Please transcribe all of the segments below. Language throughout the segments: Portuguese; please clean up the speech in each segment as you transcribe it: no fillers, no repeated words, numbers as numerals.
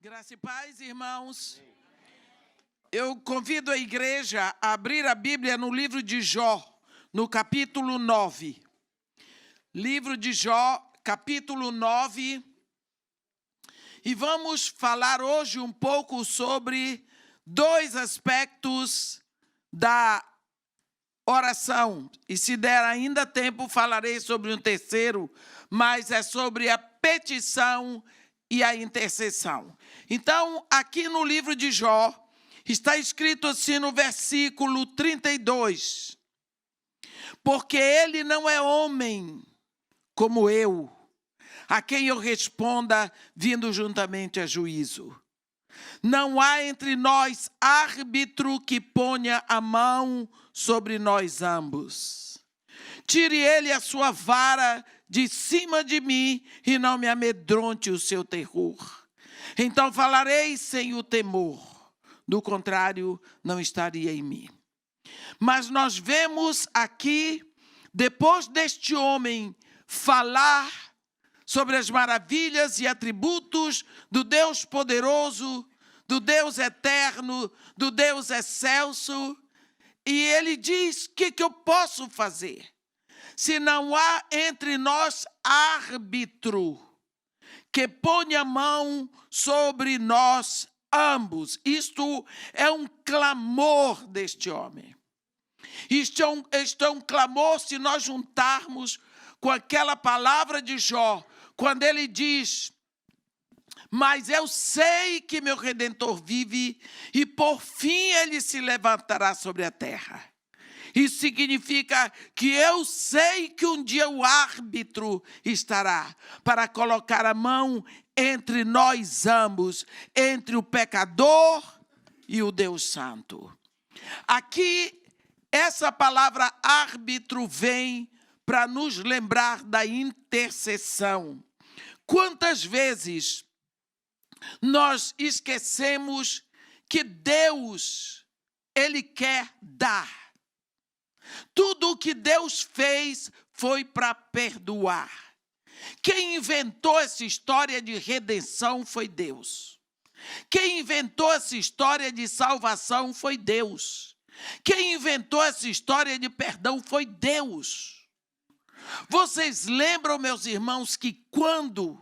Graça e paz, irmãos. Eu convido a igreja a abrir a Bíblia no livro de Jó, no capítulo 9. Livro de Jó, capítulo 9. E vamos falar hoje um pouco sobre dois aspectos da oração. E se der ainda tempo, falarei sobre um terceiro, mas é sobre a petição e a intercessão. Então, aqui no livro de Jó, está escrito assim no versículo 32. Porque ele não é homem como eu, a quem eu responda vindo juntamente a juízo. Não há entre nós árbitro que ponha a mão sobre nós ambos. Tire ele a sua vara de cima de mim e não me amedronte o seu terror. Então falarei sem o temor, do contrário, não estaria em mim. Mas nós vemos aqui, depois deste homem falar sobre as maravilhas e atributos do Deus poderoso, do Deus eterno, do Deus excelso, e ele diz: o que eu posso fazer? Se não há entre nós árbitro que ponha a mão sobre nós ambos. Isto é um clamor deste homem. Isto é um clamor se nós juntarmos com aquela palavra de Jó, quando ele diz: mas eu sei que meu Redentor vive e por fim ele se levantará sobre a terra. Isso significa que eu sei que um dia o árbitro estará para colocar a mão entre nós ambos, entre o pecador e o Deus Santo. Aqui, essa palavra árbitro vem para nos lembrar da intercessão. Quantas vezes nós esquecemos que Deus, Ele quer dar. Tudo o que Deus fez foi para perdoar. Quem inventou essa história de redenção foi Deus. Quem inventou essa história de salvação foi Deus. Quem inventou essa história de perdão foi Deus. Vocês lembram, meus irmãos, que quando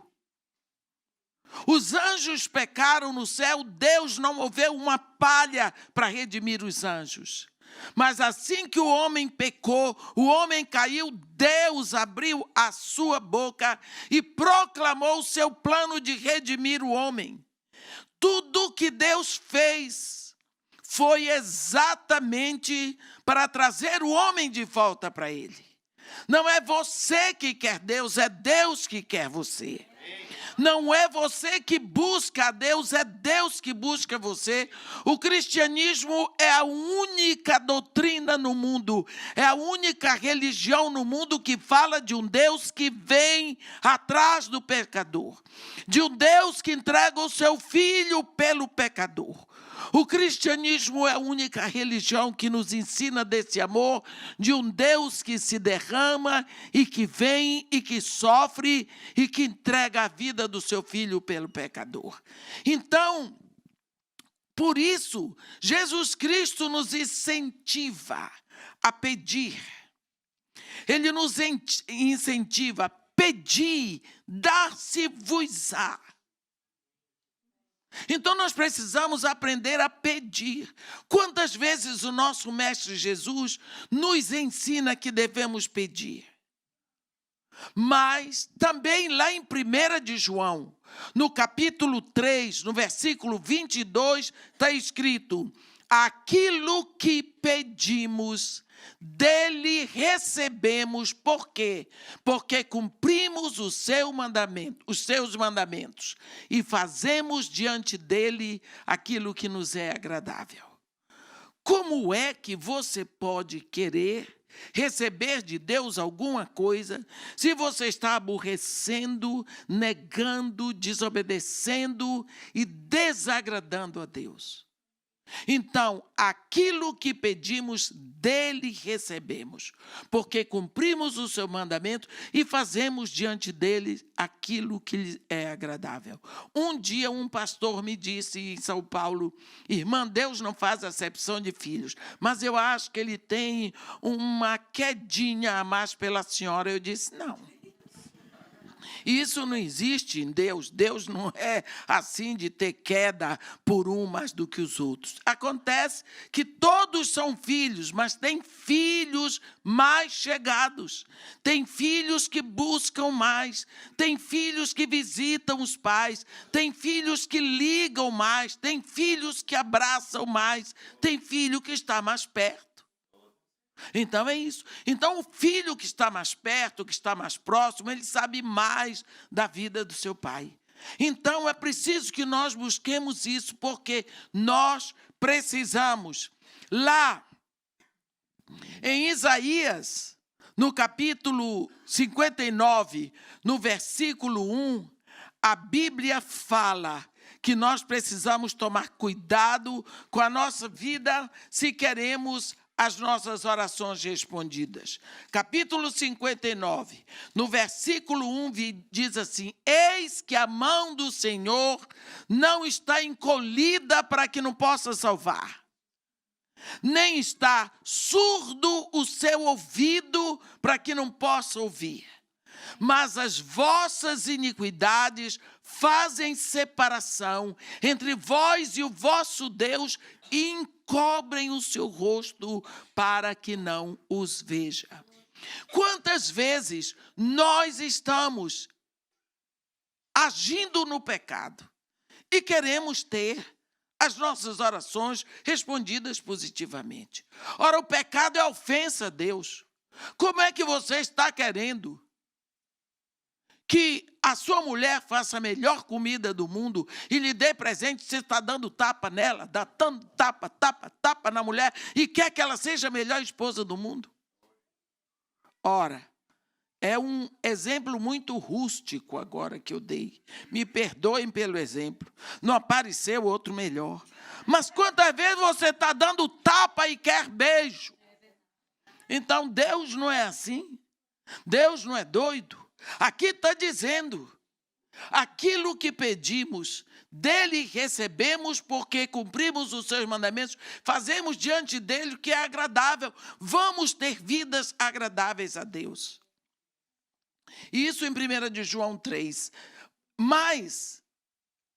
os anjos pecaram no céu, Deus não moveu uma palha para redimir os anjos. Mas assim que o homem pecou, o homem caiu, Deus abriu a sua boca e proclamou o seu plano de redimir o homem. Tudo que Deus fez foi exatamente para trazer o homem de volta para Ele. Não é você que quer Deus, é Deus que quer você. Não é você que busca a Deus, é Deus que busca você. O cristianismo é a única doutrina no mundo, é a única religião no mundo que fala de um Deus que vem atrás do pecador, de um Deus que entrega o seu filho pelo pecador. O cristianismo é a única religião que nos ensina desse amor de um Deus que se derrama e que vem e que sofre e que entrega a vida do seu filho pelo pecador. Então, por isso, Jesus Cristo nos incentiva a pedir. Ele nos incentiva a pedir, dar-se-vos-á. Então nós precisamos aprender a pedir. Quantas vezes o nosso Mestre Jesus nos ensina que devemos pedir? Mas também lá em 1 de João, no capítulo 3, no versículo 22, está escrito: aquilo que pedimos, dele recebemos. Por quê? Porque cumprimos os seus mandamentos e fazemos diante dele aquilo que nos é agradável. Como é que você pode querer receber de Deus alguma coisa se você está aborrecendo, negando, desobedecendo e desagradando a Deus? Então, aquilo que pedimos, dele recebemos, porque cumprimos o seu mandamento e fazemos diante dele aquilo que lhe é agradável. Um dia, um pastor me disse em São Paulo: irmã, Deus não faz acepção de filhos, mas eu acho que ele tem uma quedinha a mais pela senhora. Eu disse: não. Isso não existe em Deus. Deus não é assim de ter queda por um mais do que os outros. Acontece que todos são filhos, mas tem filhos mais chegados. Tem filhos que buscam mais. Tem filhos que visitam os pais. Tem filhos que ligam mais. Tem filhos que abraçam mais. Tem filho que está mais perto. Então é isso. Então o filho que está mais perto, que está mais próximo, ele sabe mais da vida do seu pai. Então é preciso que nós busquemos isso, porque nós precisamos. Lá em Isaías, no capítulo 59, no versículo 1, a Bíblia fala que nós precisamos tomar cuidado com a nossa vida se queremos as nossas orações respondidas. Capítulo 59, no versículo 1, diz assim: eis que a mão do Senhor não está encolhida para que não possa salvar, nem está surdo o seu ouvido para que não possa ouvir. Mas as vossas iniquidades fazem separação entre vós e o vosso Deus e encobrem o seu rosto para que não os veja. Quantas vezes nós estamos agindo no pecado e queremos ter as nossas orações respondidas positivamente? Ora, o pecado é ofensa a Deus. Como é que você está querendo que a sua mulher faça a melhor comida do mundo e lhe dê presente, você está dando tapa nela, dando tapa na mulher e quer que ela seja a melhor esposa do mundo? Ora, é um exemplo muito rústico agora que eu dei. Me perdoem pelo exemplo. Não apareceu outro melhor. Mas quantas vezes você está dando tapa e quer beijo? Então Deus não é assim. Deus não é doido. Aqui está dizendo: aquilo que pedimos, dele recebemos, porque cumprimos os seus mandamentos, fazemos diante dele o que é agradável. Vamos ter vidas agradáveis a Deus. Isso em 1 de João 3. Mas,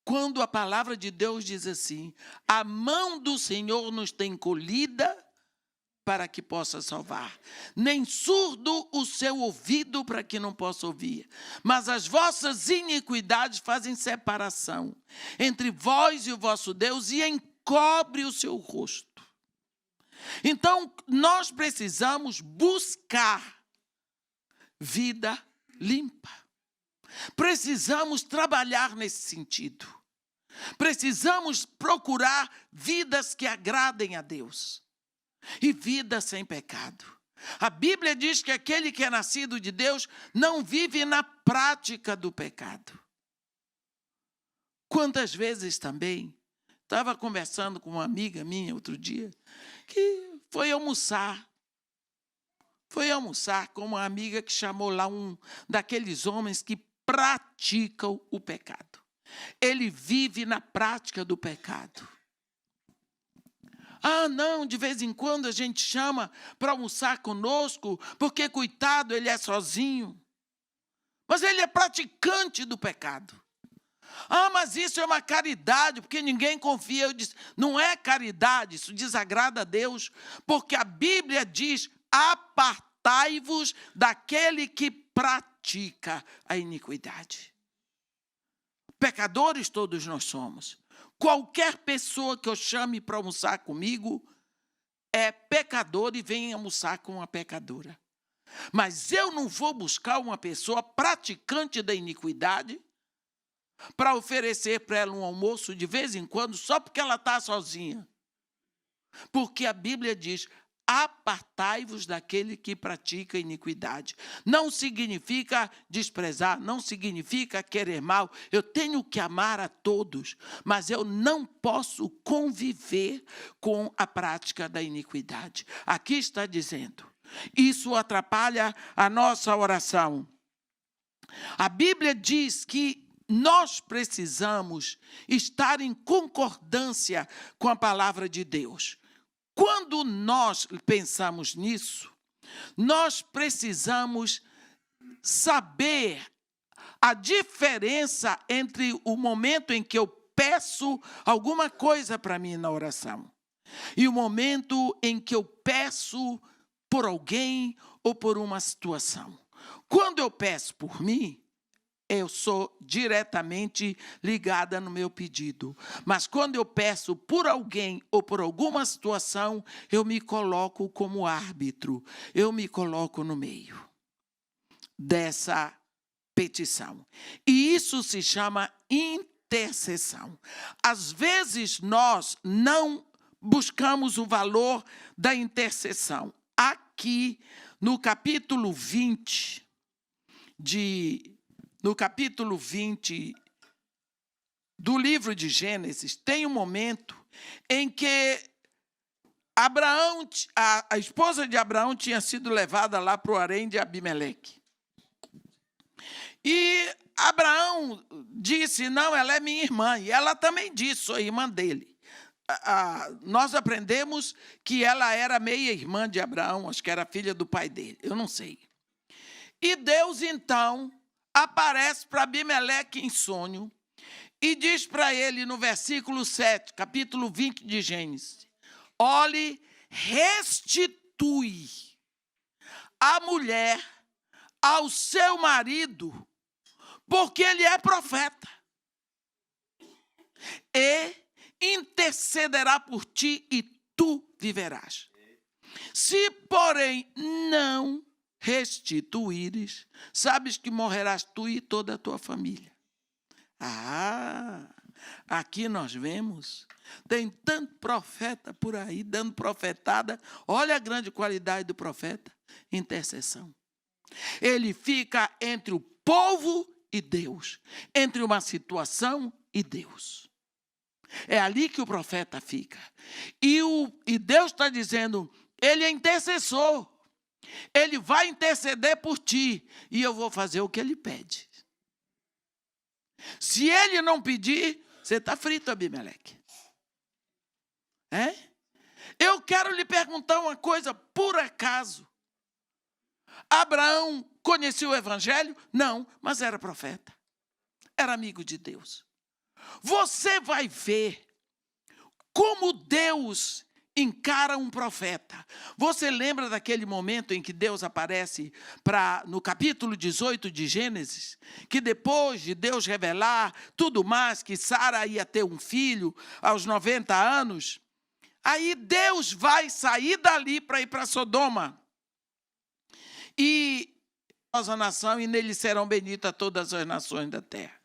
quando a palavra de Deus diz assim: a mão do Senhor nos tem encolhida para que possa salvar, nem surdo o seu ouvido para que não possa ouvir, mas as vossas iniquidades fazem separação entre vós e o vosso Deus e encobre o seu rosto. Então, nós precisamos buscar vida limpa. Precisamos trabalhar nesse sentido. Precisamos procurar vidas que agradem a Deus. E vida sem pecado. A Bíblia diz que aquele que é nascido de Deus não vive na prática do pecado. Quantas vezes também, estava conversando com uma amiga minha outro dia, que foi almoçar com uma amiga que chamou lá um daqueles homens que praticam o pecado. Ele vive na prática do pecado. Ah, não, de vez em quando a gente chama para almoçar conosco, porque, coitado, ele é sozinho. Mas ele é praticante do pecado. Ah, mas isso é uma caridade, porque ninguém confia. Eu disse: não é caridade, isso desagrada a Deus, porque a Bíblia diz: apartai-vos daquele que pratica a iniquidade. Pecadores todos nós somos. Qualquer pessoa que eu chame para almoçar comigo é pecador e vem almoçar com uma pecadora. Mas eu não vou buscar uma pessoa praticante da iniquidade para oferecer para ela um almoço de vez em quando, só porque ela está sozinha. Porque a Bíblia diz: apartai-vos daquele que pratica iniquidade. Não significa desprezar, não significa querer mal. Eu tenho que amar a todos, mas eu não posso conviver com a prática da iniquidade. Aqui está dizendo, isso atrapalha a nossa oração. A Bíblia diz que nós precisamos estar em concordância com a palavra de Deus. Quando nós pensamos nisso, nós precisamos saber a diferença entre o momento em que eu peço alguma coisa para mim na oração e o momento em que eu peço por alguém ou por uma situação. Quando eu peço por mim, eu sou diretamente ligada no meu pedido. Mas quando eu peço por alguém ou por alguma situação, eu me coloco como árbitro. Eu me coloco no meio dessa petição. E isso se chama intercessão. Às vezes nós não buscamos o valor da intercessão. Aqui no capítulo 20 do livro de Gênesis, tem um momento em que Abraão, a esposa de Abraão tinha sido levada lá para o harém de Abimeleque. E Abraão disse, não, ela é minha irmã. E ela também disse, sou irmã dele. Nós aprendemos que ela era meia-irmã de Abraão, acho que era filha do pai dele, eu não sei. E Deus, então, aparece para Abimeleque em sonho e diz para ele no versículo 7, capítulo 20 de Gênesis, olhe, restitui a mulher ao seu marido, porque ele é profeta, e intercederá por ti e tu viverás. Se, porém, não restituíres, sabes que morrerás tu e toda a tua família. Aqui nós vemos, tem tanto profeta por aí, dando profetada. Olha a grande qualidade do profeta, intercessão. Ele fica entre o povo e Deus, entre uma situação e Deus. É ali que o profeta fica. E Deus está dizendo, ele é intercessor. Ele vai interceder por ti e eu vou fazer o que ele pede. Se ele não pedir, você está frito, Abimeleque. Eu quero lhe perguntar uma coisa, por acaso Abraão conhecia o evangelho? Não, mas era profeta. Era amigo de Deus. Você vai ver como Deus encara um profeta. Você lembra daquele momento em que Deus aparece no capítulo 18 de Gênesis? Que depois de Deus revelar tudo mais, que Sara ia ter um filho aos 90 anos, aí Deus vai sair dali para ir para Sodoma. E a nação, e nele serão benditas todas as nações da terra.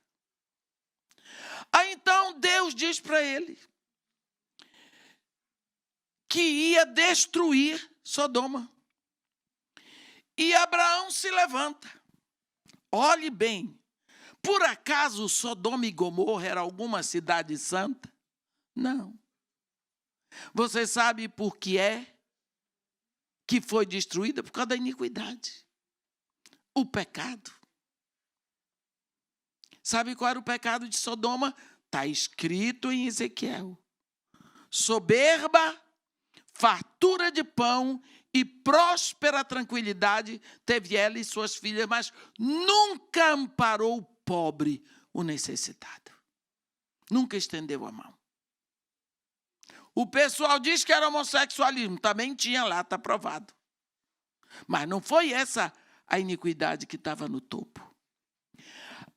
Aí então Deus diz para ele que ia destruir Sodoma. E Abraão se levanta. Olhe bem, por acaso Sodoma e Gomorra era alguma cidade santa? Não. Você sabe por que é que foi destruída? Por causa da iniquidade. O pecado. Sabe qual era o pecado de Sodoma? Está escrito em Ezequiel. Soberba, fartura de pão e próspera tranquilidade teve ela e suas filhas, mas nunca amparou o pobre, o necessitado. Nunca estendeu a mão. O pessoal diz que era homossexualismo, também tinha lá, está provado. Mas não foi essa a iniquidade que estava no topo.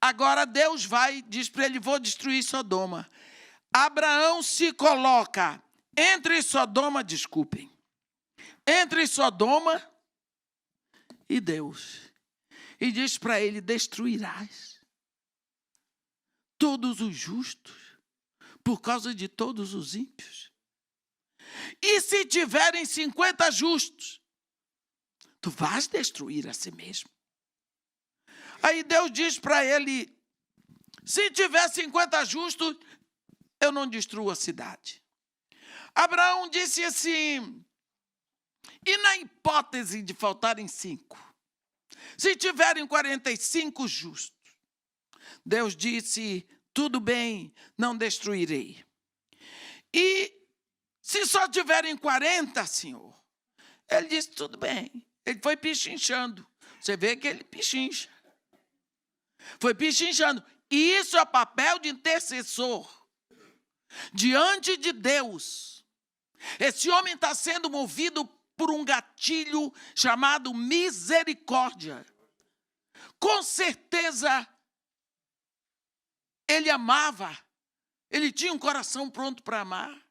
Agora Deus diz para ele, vou destruir Sodoma. Abraão se coloca entre Sodoma e Deus. E diz para ele, destruirás todos os justos por causa de todos os ímpios. E se tiverem 50 justos, tu vais destruir a si mesmo. Aí Deus diz para ele, se tiver 50 justos, eu não destruo a cidade. Abraão disse assim, e na hipótese de faltarem 5, se tiverem 45 justos, Deus disse, tudo bem, não destruirei. E se só tiverem 40, Senhor, ele disse, tudo bem. Ele foi pichinchando. Você vê que ele pichincha. Foi pichinchando. E isso é papel de intercessor. Diante de Deus. Esse homem está sendo movido por um gatilho chamado misericórdia. Com certeza, ele amava. Ele tinha um coração pronto para amar.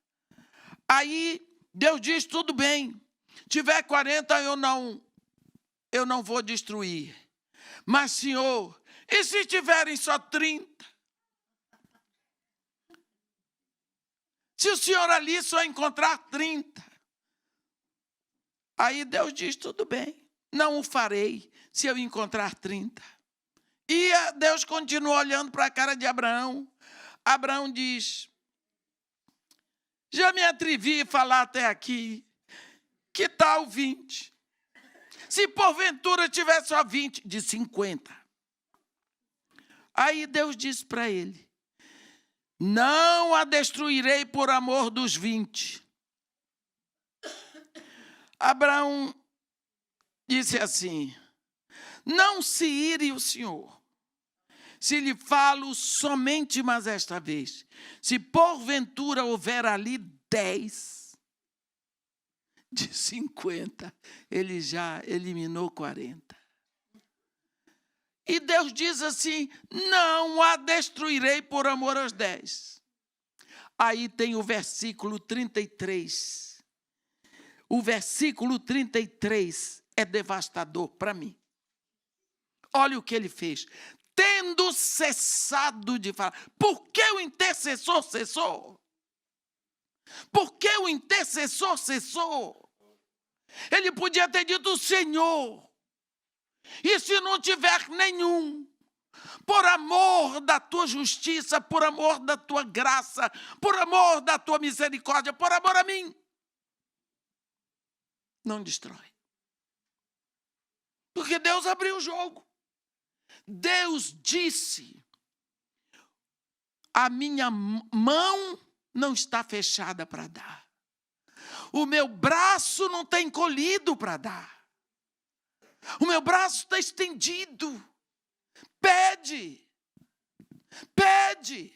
Aí, Deus diz, tudo bem. Tiver 40, eu não vou destruir. Mas, Senhor, e se tiverem só 30? Se o Senhor ali só encontrar 30. Aí Deus diz, tudo bem, não o farei se eu encontrar 30. E Deus continua olhando para a cara de Abraão. Abraão diz, já me atrevi a falar até aqui, que tal 20? Se porventura tiver só 20, de 50. Aí Deus disse para ele, não a destruirei por amor dos 20. Abraão disse assim, não se ire o Senhor, se lhe falo somente mais esta vez. Se porventura houver ali 10 de 50, ele já eliminou 40. E Deus diz assim, não a destruirei por amor aos 10. Aí tem o versículo 33. O versículo 33 é devastador para mim. Olha o que ele fez. Tendo cessado de falar. Por que o intercessor cessou? Por que o intercessor cessou? Ele podia ter dito, Senhor, e se não tiver nenhum, por amor da tua justiça, por amor da tua graça, por amor da tua misericórdia, por amor a mim, não destrói. Porque Deus abriu o jogo. Deus disse, a minha mão não está fechada para dar. O meu braço não está encolhido para dar. O meu braço está estendido. Pede. Pede.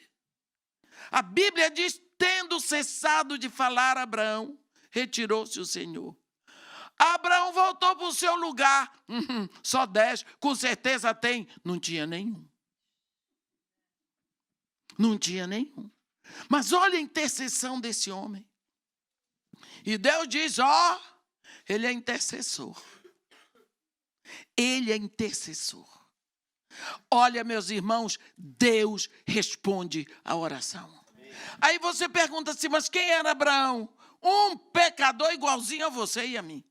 A Bíblia diz, tendo cessado de falar Abraão, retirou-se o Senhor. Abraão voltou para o seu lugar. Só 10, com certeza tem. Não tinha nenhum. Não tinha nenhum. Mas olha a intercessão desse homem. E Deus diz, ele é intercessor. Ele é intercessor. Olha, meus irmãos, Deus responde a oração. Aí você pergunta assim, mas quem era Abraão? Um pecador igualzinho a você e a mim.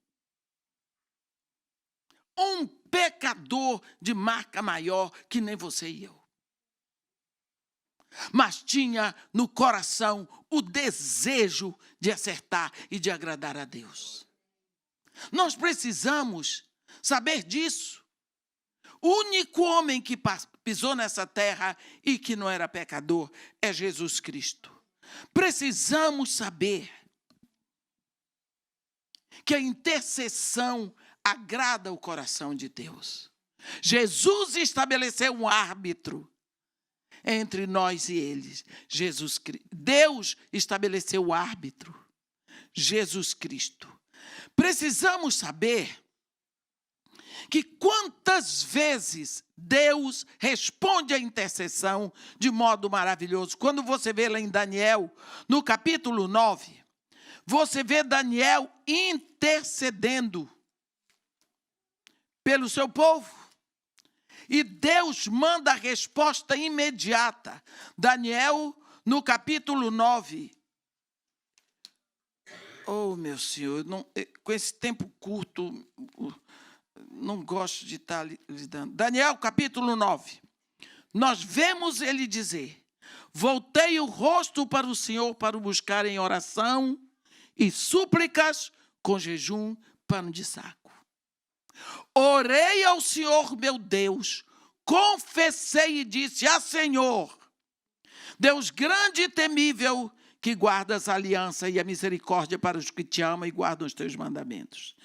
Um pecador de marca maior que nem você e eu. Mas tinha no coração o desejo de acertar e de agradar a Deus. Nós precisamos saber disso. O único homem que pisou nessa terra e que não era pecador é Jesus Cristo. Precisamos saber que a intercessão agrada o coração de Deus. Jesus estabeleceu um árbitro entre nós e eles. Deus estabeleceu o árbitro. Jesus Cristo. Precisamos saber que quantas vezes Deus responde à intercessão de modo maravilhoso. Quando você vê lá em Daniel, no capítulo 9, você vê Daniel intercedendo pelo seu povo. E Deus manda a resposta imediata. Daniel, no capítulo 9, Oh, meu Senhor, com esse tempo curto, não gosto de estar lidando. Daniel, capítulo 9. Nós vemos ele dizer: voltei o rosto para o Senhor para o buscar em oração e súplicas com jejum, pano de saco. Orei ao Senhor meu Deus, confessei e disse: Senhor, Deus grande e temível, que guardas a aliança e a misericórdia para os que te amam e guardam os teus mandamentos.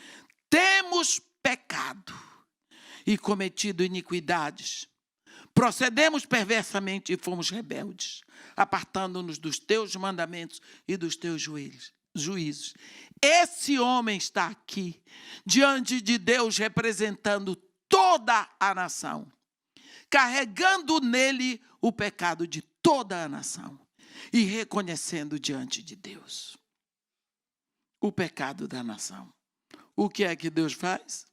Temos pecado e cometido iniquidades. Procedemos perversamente e fomos rebeldes, apartando-nos dos teus mandamentos e dos teus juízos. Esse homem está aqui, diante de Deus, representando toda a nação, carregando nele o pecado de toda a nação e reconhecendo diante de Deus o pecado da nação. O que é que Deus faz?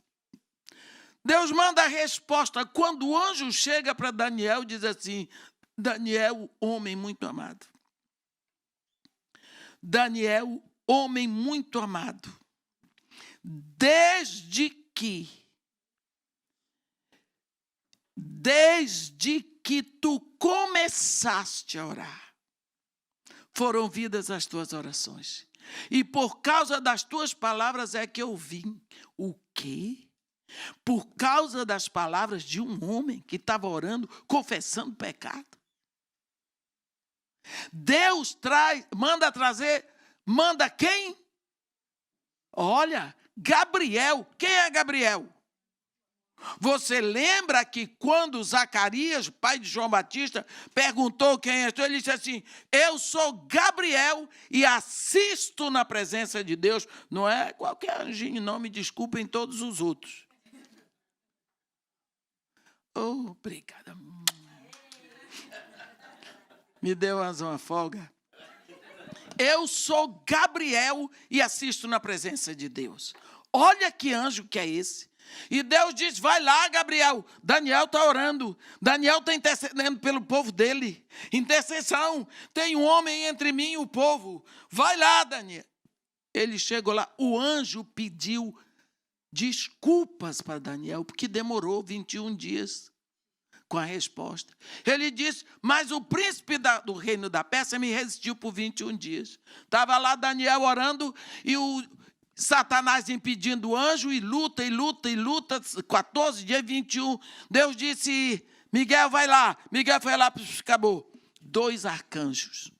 Deus manda a resposta. Quando o anjo chega para Daniel, diz assim: Daniel, homem muito amado. Daniel, homem muito amado. Desde que tu começaste a orar, foram ouvidas as tuas orações. E por causa das tuas palavras é que eu vim. O quê? Por causa das palavras de um homem que estava orando, confessando pecado. Deus manda quem? Olha, Gabriel. Quem é Gabriel? Você lembra que quando Zacarias, pai de João Batista, perguntou quem é tu, ele disse assim: eu sou Gabriel e assisto na presença de Deus. Não é qualquer anjinho, não, me desculpem todos os outros. Oh, obrigada. Me deu uma folga. Eu sou Gabriel e assisto na presença de Deus. Olha que anjo que é esse. E Deus diz: vai lá, Gabriel. Daniel está orando. Daniel está intercedendo pelo povo dele. Intercessão. Tem um homem entre mim e o povo. Vai lá, Daniel. Ele chegou lá. O anjo pediu desculpas para Daniel, porque demorou 21 dias com a resposta. Ele disse: mas o príncipe do reino da Pérsia me resistiu por 21 dias. Estava lá Daniel orando e o Satanás impedindo o anjo, e luta, 14 dias, 21. Deus disse: Miguel, vai lá. Miguel foi lá, acabou. 2 arcanjos.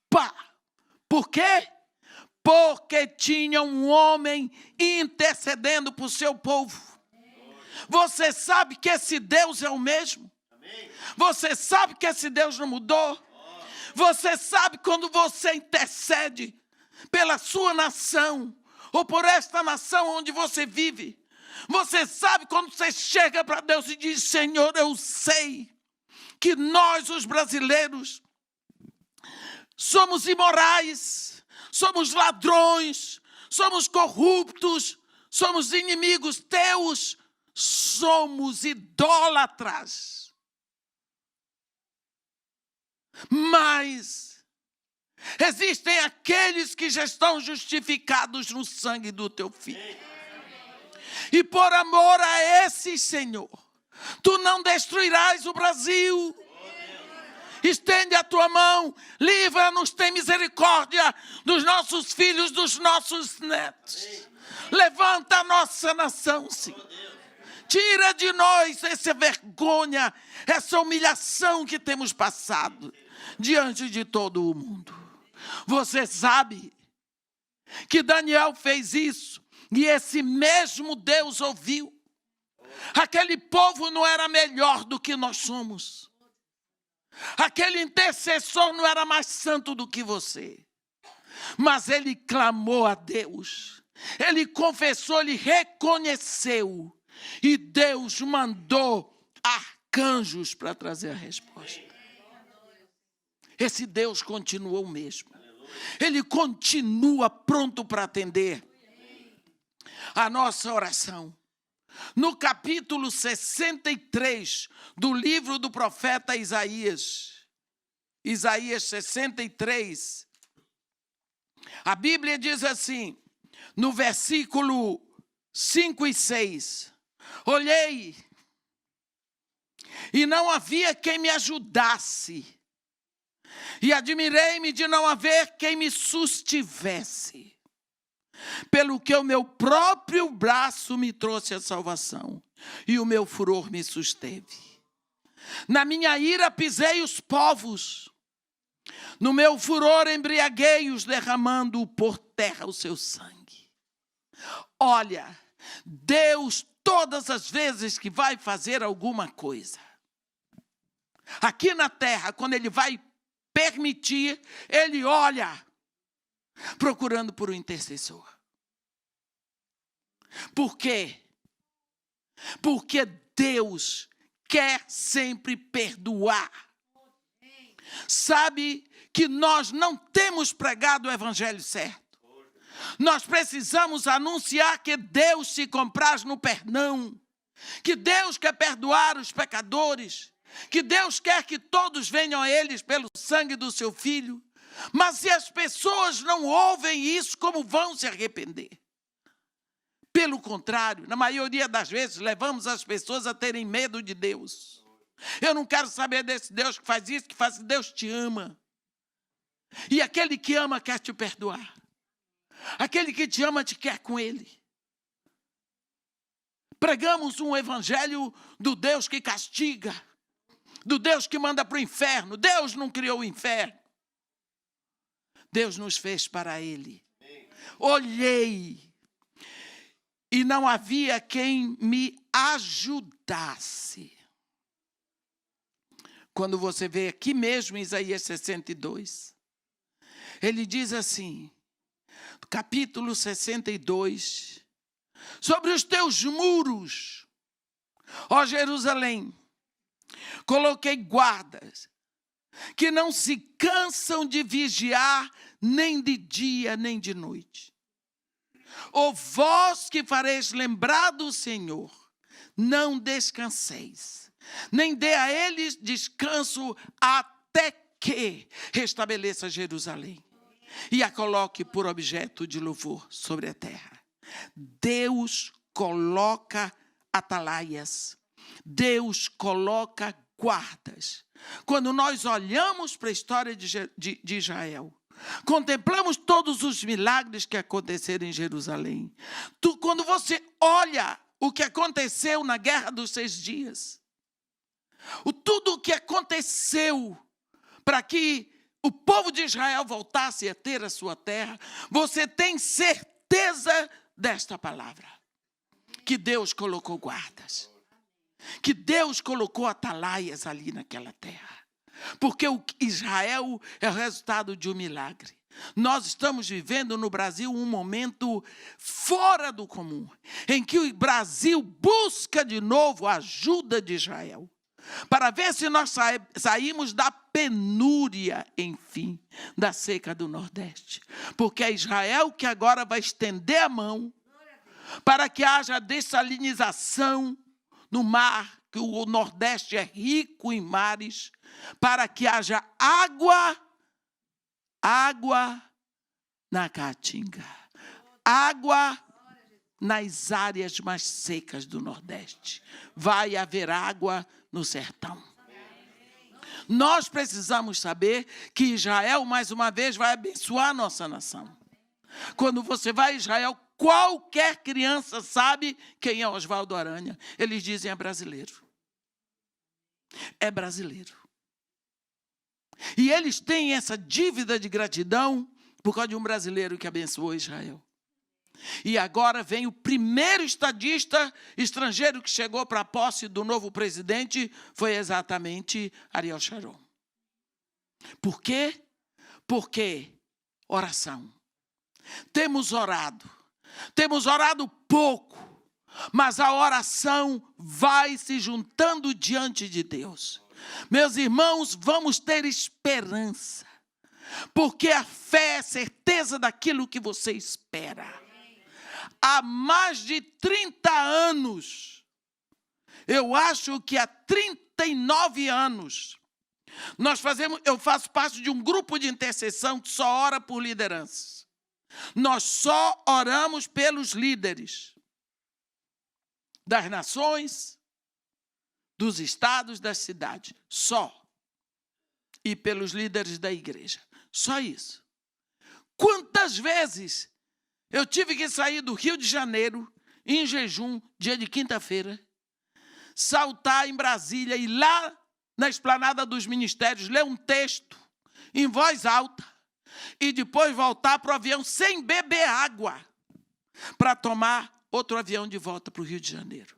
Pá! Por quê? Porque tinha um homem intercedendo por seu povo. Você sabe que esse Deus é o mesmo? Você sabe que esse Deus não mudou? Você sabe quando você intercede pela sua nação, ou por esta nação onde você vive, você sabe quando você chega para Deus e diz: Senhor, eu sei que nós, os brasileiros, somos imorais, somos ladrões, somos corruptos, somos inimigos teus, somos idólatras. Mas existem aqueles que já estão justificados no sangue do teu Filho. E por amor a esses, Senhor, tu não destruirás o Brasil. Estende a tua mão, livra-nos, tem misericórdia dos nossos filhos, dos nossos netos. Levanta a nossa nação, Senhor. Tira de nós essa vergonha, essa humilhação que temos passado diante de todo o mundo. Você sabe que Daniel fez isso e esse mesmo Deus ouviu. Aquele povo não era melhor do que nós somos. Aquele intercessor não era mais santo do que você. Mas ele clamou a Deus. Ele confessou, ele reconheceu. E Deus mandou arcanjos para trazer a resposta. Esse Deus continua o mesmo. Ele continua pronto para atender a nossa oração. No capítulo 63 do livro do profeta Isaías, Isaías 63, A Bíblia diz assim, no versículo 5 e 6, olhei e não havia quem me ajudasse, e admirei-me de não haver quem me sustivesse, pelo que o meu próprio braço me trouxe a salvação, e o meu furor me susteve. Na minha ira pisei os povos, no meu furor embriaguei-os, derramando por terra o seu sangue. Olha, Deus, todas as vezes que vai fazer alguma coisa, aqui na terra, quando Ele vai permitir, Ele olha, procurando por um intercessor. Por quê? Porque Deus quer sempre perdoar. Sabe que nós não temos pregado o evangelho certo. Nós precisamos anunciar que Deus se compraz no perdão, que Deus quer perdoar os pecadores, que Deus quer que todos venham a eles pelo sangue do seu Filho. Mas se as pessoas não ouvem isso, como vão se arrepender? Pelo contrário, na maioria das vezes, levamos as pessoas a terem medo de Deus. Eu não quero saber desse Deus que faz isso, que faz, Deus te ama. E aquele que ama quer te perdoar. Aquele que te ama te quer com Ele. Pregamos um evangelho do Deus que castiga, do Deus que manda para o inferno. Deus não criou o inferno. Deus nos fez para Ele. Olhei e não havia quem me ajudasse. Quando você vê aqui mesmo em Isaías 62, ele diz assim, capítulo 62, sobre os teus muros, ó Jerusalém, coloquei guardas, que não se cansam de vigiar, nem de dia, nem de noite. Ó vós que fareis lembrar do Senhor, não descanseis, nem dê a eles descanso até que restabeleça Jerusalém e a coloque por objeto de louvor sobre a terra. Deus coloca atalaias, Deus coloca guardas. Quando nós olhamos para a história de Israel, contemplamos todos os milagres que aconteceram em Jerusalém. Quando você olha o que aconteceu na Guerra dos 6 Dias, tudo o que aconteceu para que o povo de Israel voltasse a ter a sua terra, você tem certeza desta palavra, que Deus colocou guardas, que Deus colocou atalaias ali naquela terra, porque o Israel é o resultado de um milagre. Nós estamos vivendo no Brasil um momento fora do comum, em que o Brasil busca de novo a ajuda de Israel, para ver se nós saímos da penúria, enfim, da seca do Nordeste. Porque é Israel que agora vai estender a mão para que haja dessalinização no mar, que o Nordeste é rico em mares, para que haja água na Caatinga, água nas áreas mais secas do Nordeste. Vai haver água no sertão. Nós precisamos saber que Israel, mais uma vez, vai abençoar a nossa nação. Quando você vai a Israel, qualquer criança sabe quem é Oswaldo Aranha. Eles dizem é brasileiro. É brasileiro. E eles têm essa dívida de gratidão por causa de um brasileiro que abençoou Israel. E agora vem o primeiro estadista estrangeiro que chegou para a posse do novo presidente, foi exatamente Ariel Sharon. Por quê? Porque oração. Temos orado pouco, mas a oração vai se juntando diante de Deus. Meus irmãos, vamos ter esperança, porque a fé é certeza daquilo que você espera. Há mais de 30 anos, eu acho que há 39 anos, eu faço parte de um grupo de intercessão que só ora por lideranças. Nós só oramos pelos líderes das nações, dos estados, das cidades. Só. E pelos líderes da igreja. Só isso. Quantas vezes eu tive que sair do Rio de Janeiro, em jejum, dia de quinta-feira, saltar em Brasília e lá na esplanada dos ministérios, ler um texto em voz alta e depois voltar para o avião sem beber água para tomar outro avião de volta para o Rio de Janeiro.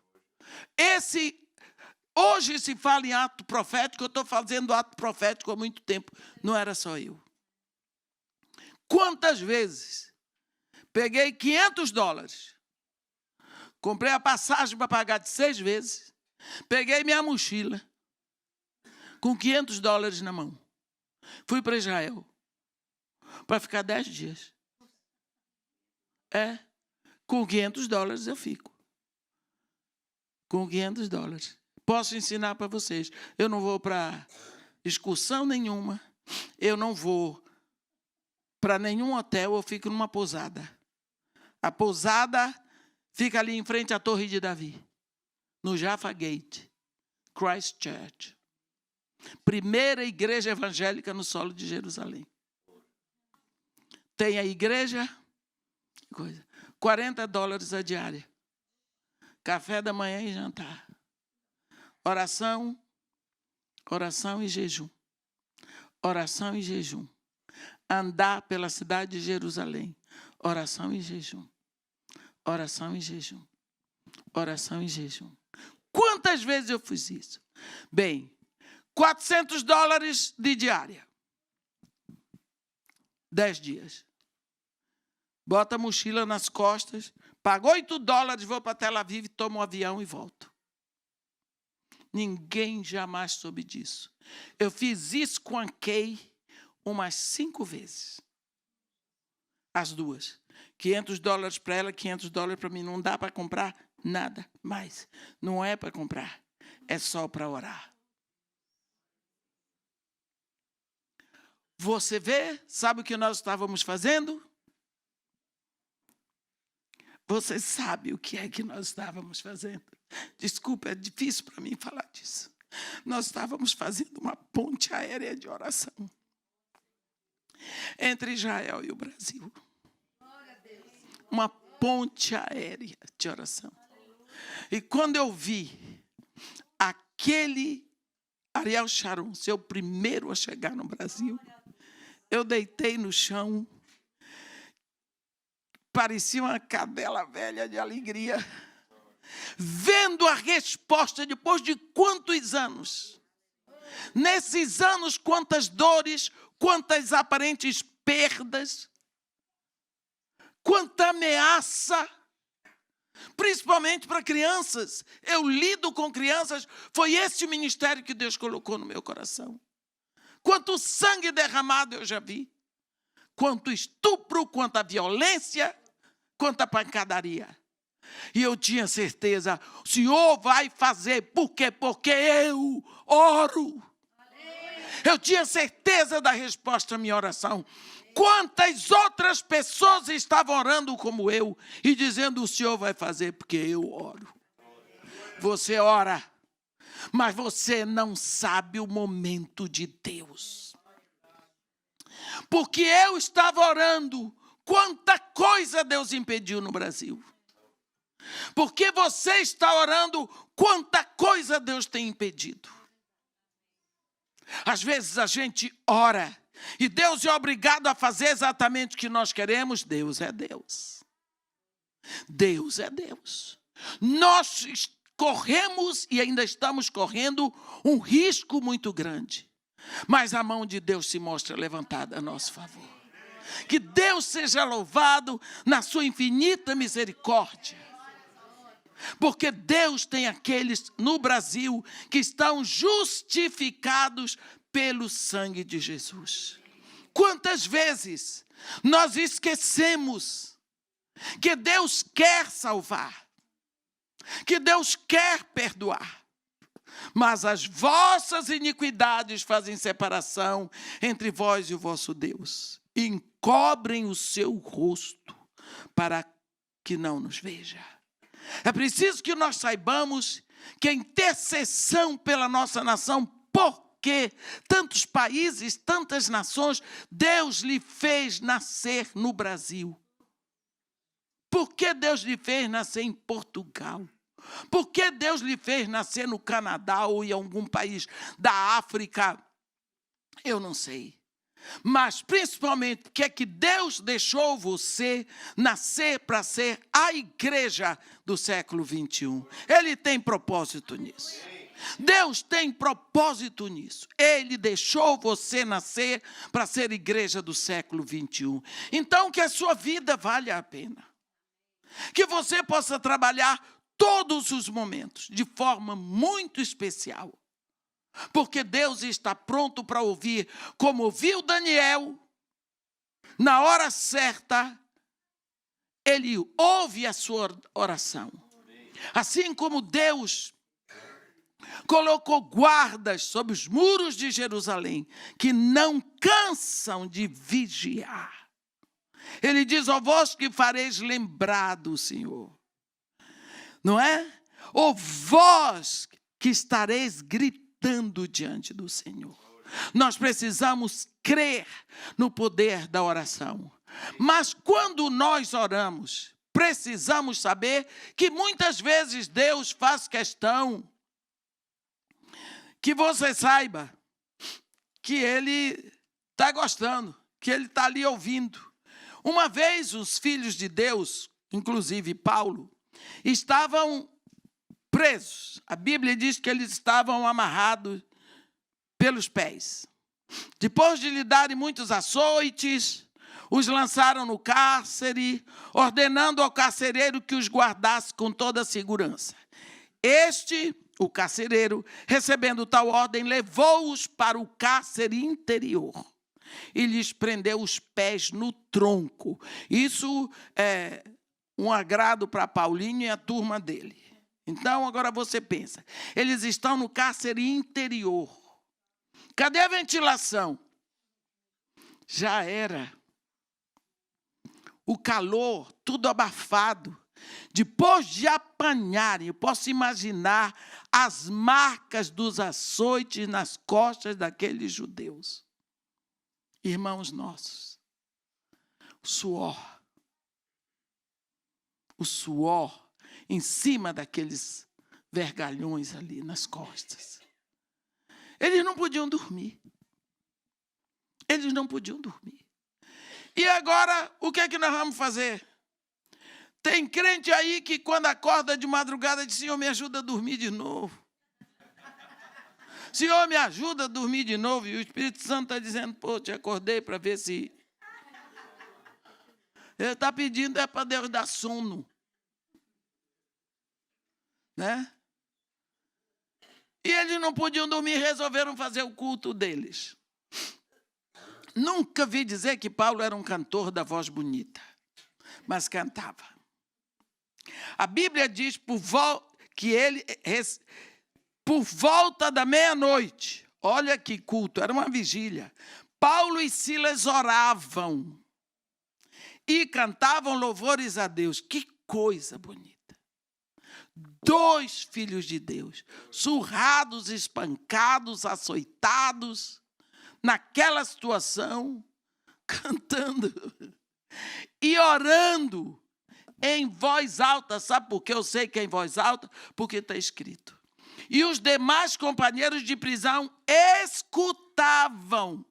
Hoje se fala em ato profético, eu estou fazendo ato profético há muito tempo, não era só eu. Quantas vezes peguei $500, comprei a passagem para pagar de 6 vezes, peguei minha mochila com $500 na mão, fui para Israel para ficar 10 dias. Com $500 eu fico. Com $500. Posso ensinar para vocês. Eu não vou para excursão nenhuma. Eu não vou para nenhum hotel. Eu fico numa pousada. A pousada fica ali em frente à Torre de Davi. No Jaffa Gate. Christchurch. Primeira igreja evangélica no solo de Jerusalém. Tem a igreja... $40 a diária. Café da manhã e jantar. Oração e jejum. Oração e jejum. Andar pela cidade de Jerusalém. Oração e jejum. Oração e jejum. Oração e jejum. Quantas vezes eu fiz isso? Bem, $400 de diária. 10 dias. Bota a mochila nas costas, pago $8, vou para Tel Aviv, tomo um avião e volto. Ninguém jamais soube disso. Eu fiz isso com a Kay umas 5 vezes. As duas. $500 para ela, $500 para mim. Não dá para comprar nada mais. Não é para comprar. É só para orar. Você vê? Sabe o que nós estávamos fazendo? Você sabe o que é que nós estávamos fazendo? Desculpa, é difícil para mim falar disso. Nós estávamos fazendo uma ponte aérea de oração entre Israel e o Brasil. Uma ponte aérea de oração. E quando eu vi aquele Ariel Sharon ser o primeiro a chegar no Brasil, eu deitei no chão. Parecia uma cadela velha de alegria, vendo a resposta depois de quantos anos. Nesses anos, quantas dores, quantas aparentes perdas, quanta ameaça, principalmente para crianças. Eu lido com crianças, foi esse o ministério que Deus colocou no meu coração. Quanto sangue derramado eu já vi, quanto estupro, quanta violência, quanta pancadaria. E eu tinha certeza, o Senhor vai fazer. Por quê? Porque eu oro. Eu tinha certeza da resposta à minha oração. Quantas outras pessoas estavam orando como eu e dizendo, o Senhor vai fazer porque eu oro. Você ora, mas você não sabe o momento de Deus. Porque eu estava orando, quanta coisa Deus impediu no Brasil. Porque você está orando, quanta coisa Deus tem impedido. Às vezes a gente ora e Deus é obrigado a fazer exatamente o que nós queremos. Deus é Deus. Deus é Deus. Nós corremos e ainda estamos correndo um risco muito grande. Mas a mão de Deus se mostra levantada a nosso favor. Que Deus seja louvado na sua infinita misericórdia. Porque Deus tem aqueles no Brasil que estão justificados pelo sangue de Jesus. Quantas vezes nós esquecemos que Deus quer salvar, que Deus quer perdoar, mas as vossas iniquidades fazem separação entre vós e o vosso Deus. encobrem o seu rosto para que não nos veja. É preciso que nós saibamos que a intercessão pela nossa nação, porque tantos países, tantas nações, Deus lhe fez nascer no Brasil. Por que Deus lhe fez nascer em Portugal? Por que Deus lhe fez nascer no Canadá ou em algum país da África? Eu não sei. Mas, principalmente, porque é que Deus deixou você nascer para ser a igreja do século 21. Ele tem propósito nisso. Deus tem propósito nisso. Ele deixou você nascer para ser igreja do século 21. Então, que a sua vida valha a pena. Que você possa trabalhar todos os momentos de forma muito especial. Porque Deus está pronto para ouvir, como ouviu Daniel, na hora certa, ele ouve a sua oração. Assim como Deus colocou guardas sobre os muros de Jerusalém, que não cansam de vigiar. Ele diz: ó vós que fareis lembrar do Senhor. Não é? Ou vós que estareis gritando diante do Senhor. Nós precisamos crer no poder da oração. Mas quando nós oramos, precisamos saber que muitas vezes Deus faz questão que você saiba que Ele está gostando, que Ele está ali ouvindo. Uma vez os filhos de Deus, inclusive Paulo, estavam presos. A Bíblia diz que eles estavam amarrados pelos pés. Depois de lhe darem muitos açoites, os lançaram no cárcere, ordenando ao carcereiro que os guardasse com toda a segurança. O carcereiro, recebendo tal ordem, levou-os para o cárcere interior e lhes prendeu os pés no tronco. Isso é um agrado para Paulinho e a turma dele. Então, agora você pensa, eles estão no cárcere interior. Cadê a ventilação? Já era. O calor, tudo abafado. Depois de apanharem, eu posso imaginar as marcas dos açoites nas costas daqueles judeus. Irmãos nossos, o suor em cima daqueles vergalhões ali nas costas. Eles não podiam dormir. Eles não podiam dormir. E agora, o que é que nós vamos fazer? Tem crente aí que quando acorda de madrugada diz: Senhor, me ajuda a dormir de novo. Senhor, me ajuda a dormir de novo. E o Espírito Santo está dizendo: pô, te acordei para ver se... Ele está pedindo para Deus dar sono. Né? E eles não podiam dormir, resolveram fazer o culto deles. Nunca vi dizer que Paulo era um cantor da voz bonita, mas cantava. A Bíblia diz que ele, por volta da meia-noite, olha que culto, era uma vigília, Paulo e Silas oravam e cantavam louvores a Deus. Que coisa bonita. 2 filhos de Deus, surrados, espancados, açoitados, naquela situação, cantando e orando em voz alta. Sabe por que eu sei que é em voz alta? Porque está escrito. E os demais companheiros de prisão escutavam.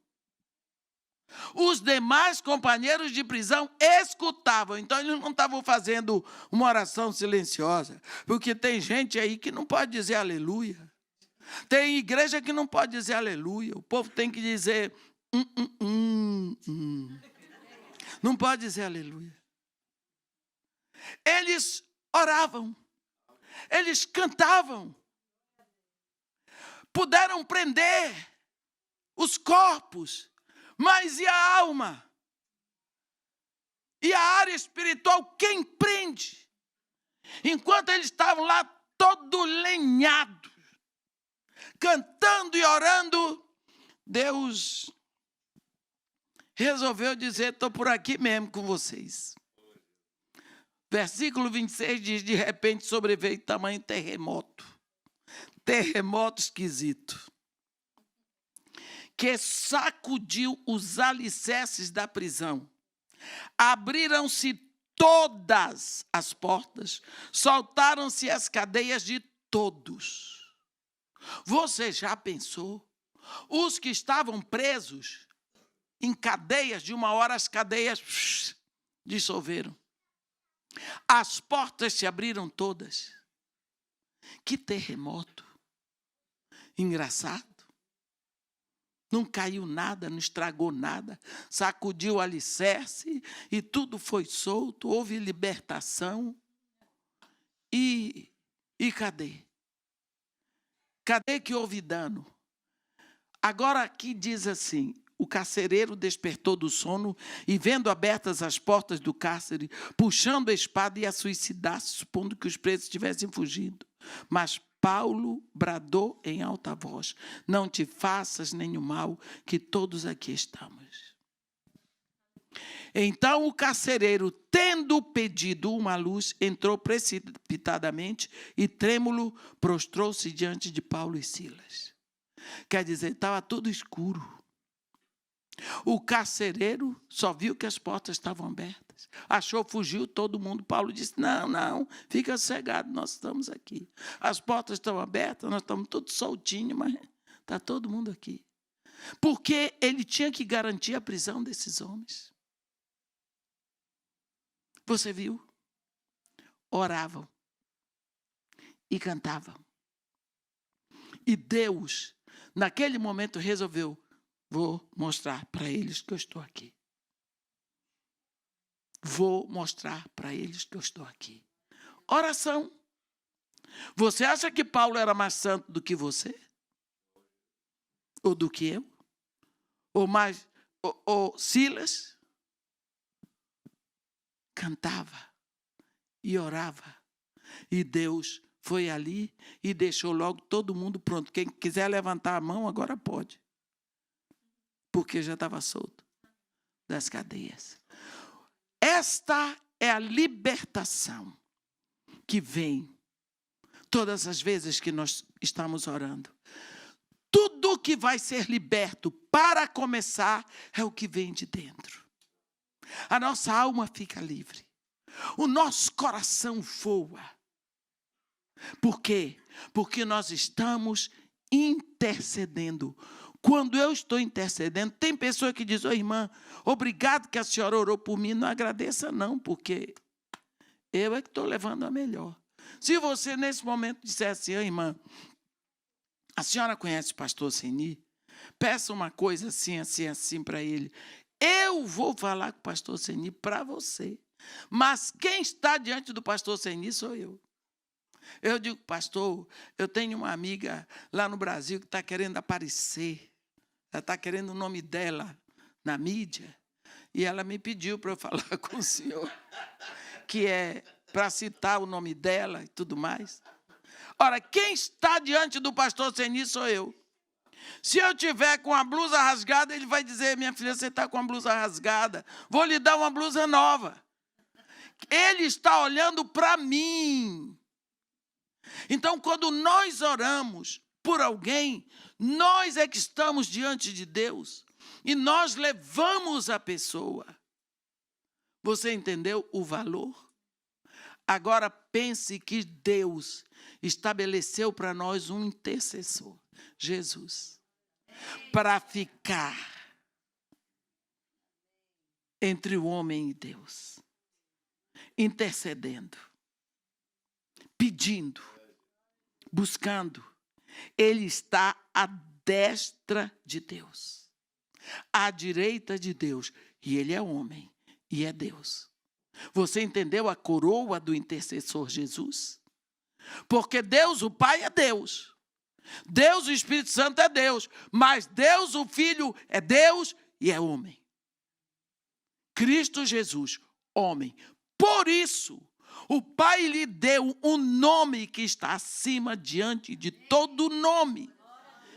Os demais companheiros de prisão escutavam. Então, eles não estavam fazendo uma oração silenciosa. Porque tem gente aí que não pode dizer aleluia. Tem igreja que não pode dizer aleluia. O povo tem que dizer... Não pode dizer aleluia. Eles oravam. Eles cantavam. Puderam prender os corpos. Mas e a alma? E a área espiritual, quem prende? Enquanto eles estavam lá todo lenhados, cantando e orando, Deus resolveu dizer: estou por aqui mesmo com vocês. Versículo 26 diz: de repente sobreveio tamanho terremoto. Terremoto esquisito. Que sacudiu os alicerces da prisão. Abriram-se todas as portas, soltaram-se as cadeias de todos. Você já pensou? Os que estavam presos em cadeias, de uma hora as cadeias dissolveram. As portas se abriram todas. Que terremoto. Engraçado. Não caiu nada, não estragou nada. Sacudiu o alicerce e tudo foi solto. Houve libertação. E cadê? Cadê que houve dano? Agora aqui diz assim: o carcereiro despertou do sono e, vendo abertas as portas do cárcere, puxando a espada, ia suicidar-se, supondo que os presos tivessem fugido. Mas Paulo bradou em alta voz: não te faças nenhum mal, que todos aqui estamos. Então o carcereiro, tendo pedido uma luz, entrou precipitadamente e, trêmulo, prostrou-se diante de Paulo e Silas. Quer dizer, estava tudo escuro. O carcereiro só viu que as portas estavam abertas. Achou, fugiu todo mundo. Paulo disse: não, fica sossegado, nós estamos aqui. As portas estão abertas, nós estamos todos soltinhos, mas está todo mundo aqui. Porque ele tinha que garantir a prisão desses homens. Você viu? Oravam e cantavam. E Deus, naquele momento, resolveu: vou mostrar para eles que eu estou aqui. Vou mostrar para eles que eu estou aqui. Oração. Você acha que Paulo era mais santo do que você? Ou do que eu? Ou Silas? Cantava e orava. E Deus foi ali e deixou logo todo mundo pronto. Quem quiser levantar a mão, agora pode. Porque já estava solto das cadeias. Esta é a libertação que vem todas as vezes que nós estamos orando. Tudo que vai ser liberto, para começar, é o que vem de dentro. A nossa alma fica livre. O nosso coração voa. Por quê? Porque nós estamos intercedendo. Quando eu estou intercedendo, tem pessoa que diz: ô irmã, obrigado que a senhora orou por mim. Não agradeça não, porque eu é que estou levando a melhor. Se você nesse momento disser assim: ô irmã, a senhora conhece o pastor Seni? Peça uma coisa assim, assim, assim para ele. Eu vou falar com o pastor Seni para você. Mas quem está diante do pastor Seni sou eu. Eu digo: pastor, eu tenho uma amiga lá no Brasil que está querendo aparecer. Ela está querendo o nome dela na mídia. E ela me pediu para eu falar com o senhor, que é para citar o nome dela e tudo mais. Ora, quem está diante do pastor Seni sou eu. Se eu tiver com a blusa rasgada, ele vai dizer: minha filha, você está com a blusa rasgada, vou lhe dar uma blusa nova. Ele está olhando para mim. Então, quando nós oramos por alguém, nós é que estamos diante de Deus e nós levamos a pessoa. Você entendeu o valor? Agora pense que Deus estabeleceu para nós um intercessor, Jesus, para ficar entre o homem e Deus, intercedendo, pedindo, buscando. Ele está à destra de Deus, à direita de Deus, e ele é homem e é Deus. Você entendeu a coroa do intercessor Jesus? Porque Deus, o Pai, é Deus. Deus, o Espírito Santo, é Deus. Mas Deus, o Filho, é Deus e é homem. Cristo Jesus, homem. Por isso, o Pai lhe deu um nome que está acima, diante de todo nome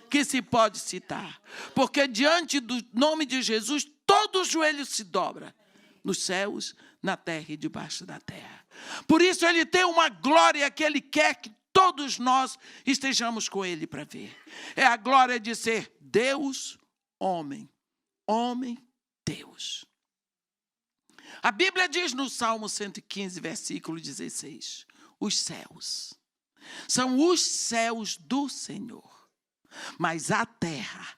que se pode citar. Porque diante do nome de Jesus, todo todo joelho se dobra, nos céus, na terra e debaixo da terra. Por isso ele tem uma glória que ele quer que todos nós estejamos com ele para ver. É a glória de ser Deus, homem. Homem, Deus. A Bíblia diz no Salmo 115, versículo 16, os céus são os céus do Senhor, mas a terra,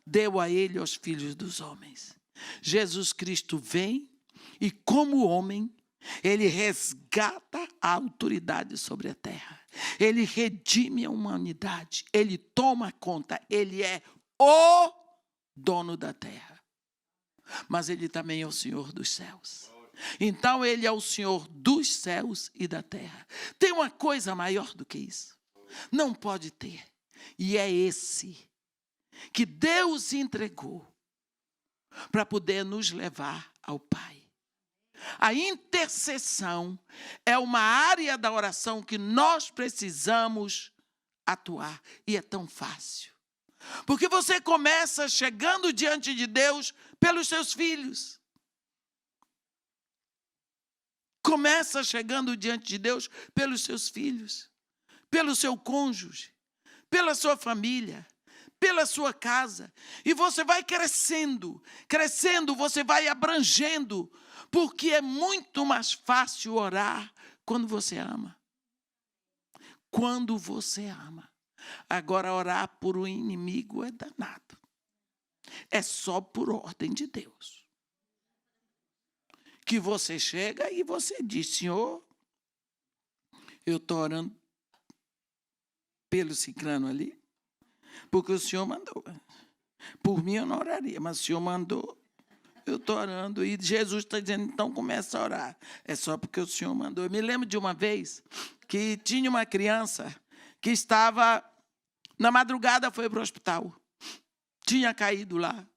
deu a ele aos filhos dos homens. Jesus Cristo vem e, como homem, ele resgata a autoridade sobre a terra. Ele redime a humanidade. Ele toma conta. Ele é o dono da terra. Mas ele também é o Senhor dos céus. Então, ele é o Senhor dos céus e da terra. Tem uma coisa maior do que isso? Não pode ter. E é esse que Deus entregou para poder nos levar ao Pai. A intercessão é uma área da oração que nós precisamos atuar. E é tão fácil. Porque você começa chegando diante de Deus pelos seus filhos. Começa chegando diante de Deus pelos seus filhos, pelo seu cônjuge, pela sua família, pela sua casa. E você vai crescendo, você vai abrangendo, porque é muito mais fácil orar quando você ama. Quando você ama. Agora, orar por um inimigo é danado. É só por ordem de Deus. Que você chega e você diz, Senhor, eu estou orando pelo cicrano ali, porque o Senhor mandou. Por mim eu não oraria, mas o Senhor mandou, eu estou orando. E Jesus está dizendo, então começa a orar. É só porque o Senhor mandou. Eu me lembro de uma vez que tinha uma criança que estava, na madrugada foi para o hospital. Tinha caído lá.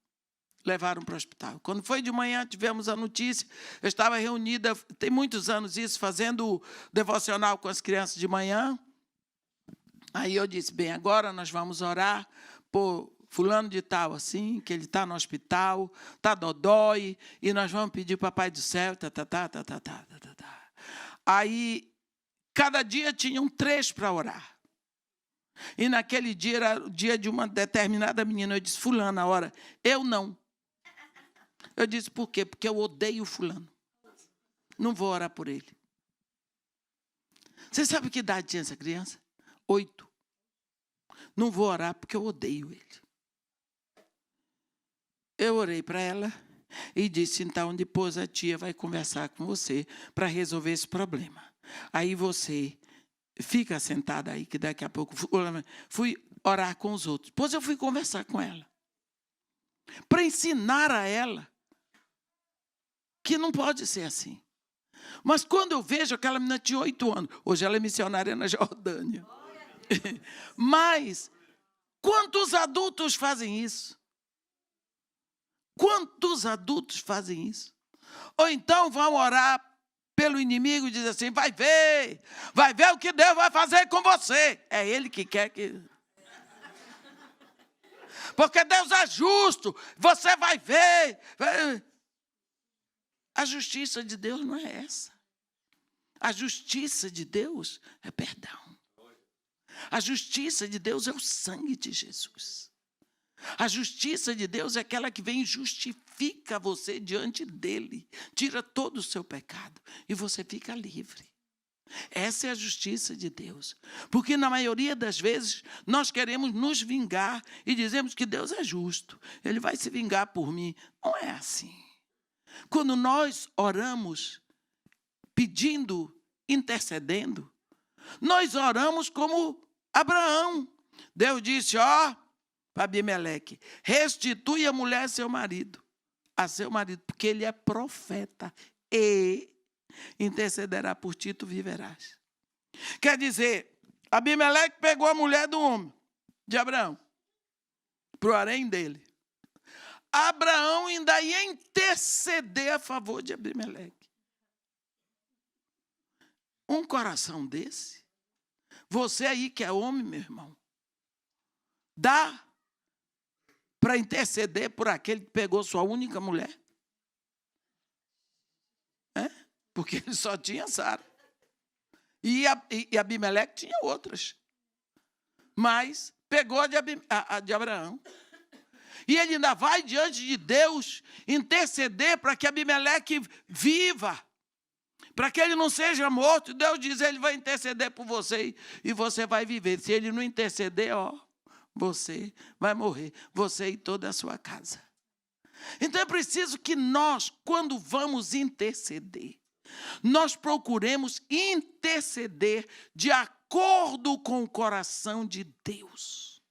Levaram para o hospital. Quando foi de manhã, tivemos a notícia. Eu estava reunida, tem muitos anos isso, fazendo devocional com as crianças de manhã. Aí eu disse, bem, agora nós vamos orar por fulano de tal, assim, que ele está no hospital, está dodói, e nós vamos pedir para o Papai do Céu, Aí, cada dia tinham 3 para orar. E naquele dia era o dia de uma determinada menina. Eu disse, fulana, ora, eu não. Eu disse, por quê? Porque eu odeio fulano. Não vou orar por ele. Você sabe que idade tinha essa criança? 8. Não vou orar porque eu odeio ele. Eu orei para ela e disse, então, depois a tia vai conversar com você para resolver esse problema. Aí você fica sentada aí, que daqui a pouco fui orar com os outros. Depois eu fui conversar com ela. Para ensinar a ela que não pode ser assim. Mas quando eu vejo aquela menina tinha 8 anos, hoje ela é missionária na Jordânia. Mas quantos adultos fazem isso? Quantos adultos fazem isso? Ou então vão orar pelo inimigo e dizem assim, vai ver o que Deus vai fazer com você. É Ele que quer que... Porque Deus é justo, você vai ver. A justiça de Deus não é essa. A justiça de Deus é perdão. A justiça de Deus é o sangue de Jesus. A justiça de Deus é aquela que vem e justifica você diante dele. Tira todo o seu pecado e você fica livre. Essa é a justiça de Deus. Porque na maioria das vezes nós queremos nos vingar e dizemos que Deus é justo. Ele vai se vingar por mim. Não é assim. Quando nós oramos pedindo, intercedendo, nós oramos como Abraão. Deus disse, ó, para Abimeleque, restitui a mulher a seu marido, porque ele é profeta e intercederá por ti, tu viverás. Quer dizer, Abimeleque pegou a mulher do homem, de Abraão, para o harém dele. Abraão ainda ia interceder a favor de Abimeleque. Um coração desse, você aí que é homem, meu irmão, dá para interceder por aquele que pegou sua única mulher? Porque ele só tinha Sara. E Abimeleque tinha outras. Mas pegou a de Abraão. E ele ainda vai diante de Deus interceder para que Abimeleque viva, para que ele não seja morto. Deus diz, ele vai interceder por você e você vai viver. Se ele não interceder, você vai morrer, você e toda a sua casa. Então é preciso que nós, quando vamos interceder, nós procuremos interceder de acordo com o coração de Deus.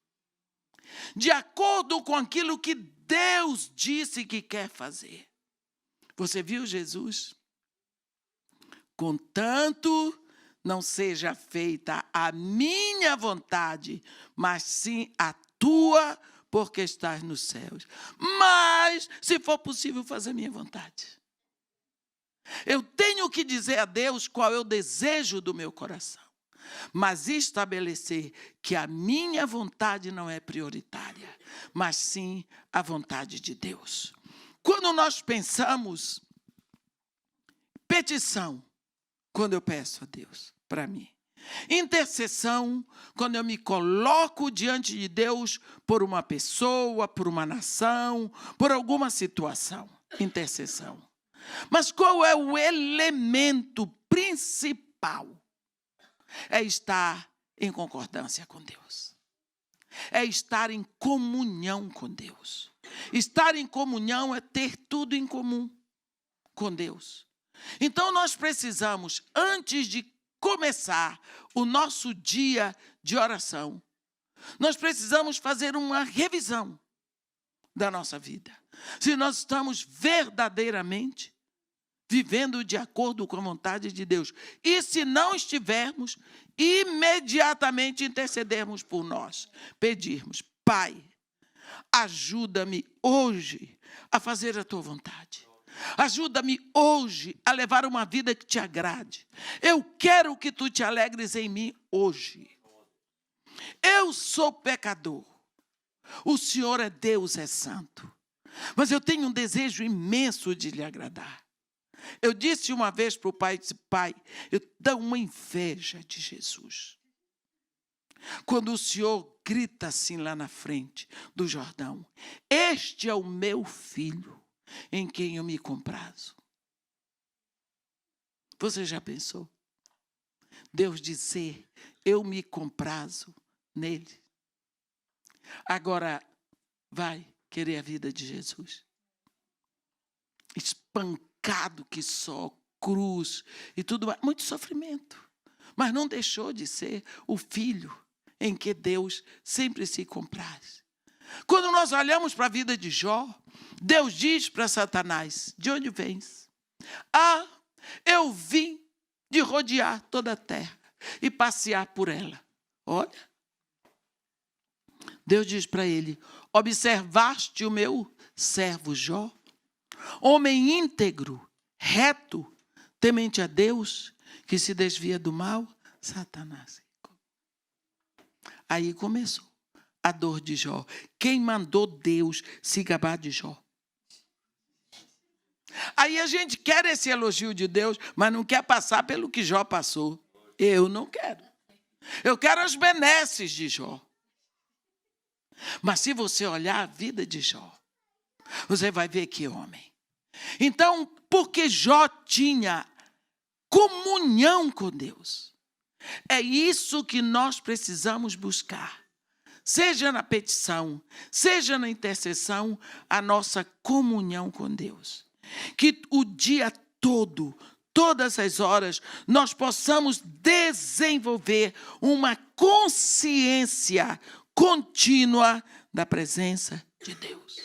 De acordo com aquilo que Deus disse que quer fazer. Você viu Jesus? Contanto não seja feita a minha vontade, mas sim a tua, porque estás nos céus. Mas, se for possível, fazer a minha vontade. Eu tenho que dizer a Deus qual é o desejo do meu coração. Mas estabelecer que a minha vontade não é prioritária, mas sim a vontade de Deus. Quando nós pensamos petição, quando eu peço a Deus para mim. Intercessão, quando eu me coloco diante de Deus por uma pessoa, por uma nação, por alguma situação. Intercessão. Mas qual é o elemento principal? É estar em concordância com Deus. É estar em comunhão com Deus. Estar em comunhão é ter tudo em comum com Deus. Então nós precisamos, antes de começar o nosso dia de oração, nós precisamos fazer uma revisão da nossa vida. Se nós estamos verdadeiramente vivendo de acordo com a vontade de Deus. E se não estivermos, imediatamente intercedermos por nós. Pedirmos, Pai, ajuda-me hoje a fazer a tua vontade. Ajuda-me hoje a levar uma vida que te agrade. Eu quero que tu te alegres em mim hoje. Eu sou pecador. O Senhor é Deus, é santo. Mas eu tenho um desejo imenso de lhe agradar. Eu disse uma vez para o pai, disse, Pai, eu dou uma inveja de Jesus. Quando o Senhor grita assim lá na frente do Jordão, este é o meu filho, em quem eu me comprazo. Você já pensou? Deus dizer, eu me comprazo nele. Agora, vai querer a vida de Jesus? Espancado que só, cruz e tudo mais, muito sofrimento. Mas não deixou de ser o filho em que Deus sempre se compraz. Quando nós olhamos para a vida de Jó, Deus diz para Satanás, de onde vens? Eu vim de rodear toda a terra e passear por ela. Olha. Deus diz para ele, observaste o meu servo Jó? Homem íntegro, reto, temente a Deus, que se desvia do mal, Satanás. Aí começou a dor de Jó. Quem mandou Deus se gabar de Jó? Aí a gente quer esse elogio de Deus, mas não quer passar pelo que Jó passou. Eu não quero. Eu quero as benesses de Jó. Mas se você olhar a vida de Jó, você vai ver que homem. Então, porque Jó tinha comunhão com Deus, é isso que nós precisamos buscar. Seja na petição, seja na intercessão, a nossa comunhão com Deus. Que o dia todo, todas as horas, nós possamos desenvolver uma consciência contínua da presença de Deus.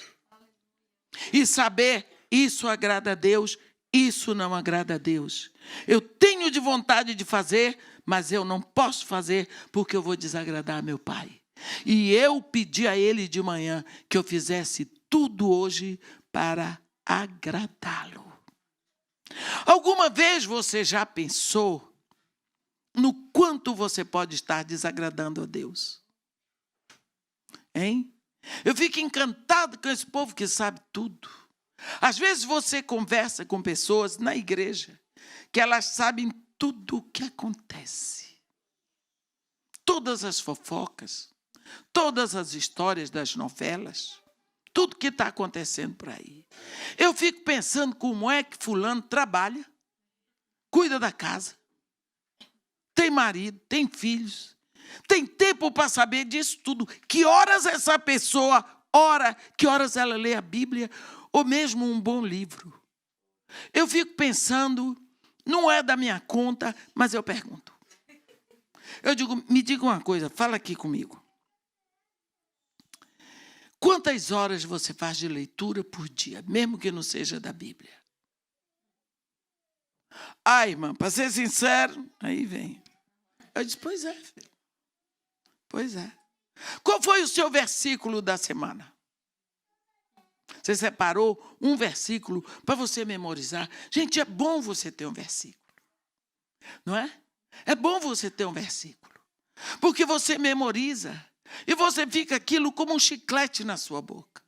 E saber, isso agrada a Deus, isso não agrada a Deus. Eu tenho de vontade de fazer, mas eu não posso fazer porque eu vou desagradar a meu Pai. E eu pedi a Ele de manhã que eu fizesse tudo hoje para agradá-lo. Alguma vez você já pensou no quanto você pode estar desagradando a Deus? Hein? Eu fico encantado com esse povo que sabe tudo. Às vezes você conversa com pessoas na igreja que elas sabem tudo o que acontece. Todas as fofocas, todas as histórias das novelas, tudo que está acontecendo por aí. Eu fico pensando como é que fulano trabalha, cuida da casa, tem marido, tem filhos, tem tempo para saber disso tudo. Que horas essa pessoa ora, que horas ela lê a Bíblia, ou mesmo um bom livro. Eu fico pensando, não é da minha conta, mas eu pergunto. Eu digo, me diga uma coisa, fala aqui comigo. Quantas horas você faz de leitura por dia, mesmo que não seja da Bíblia? Ah, irmã, para ser sincero, aí vem. Eu disse, pois é, filho. Pois é. Qual foi o seu versículo da semana? Você separou um versículo para você memorizar? Gente, é bom você ter um versículo. Não é? É bom você ter um versículo. Porque você memoriza. E você fica aquilo como um chiclete na sua boca.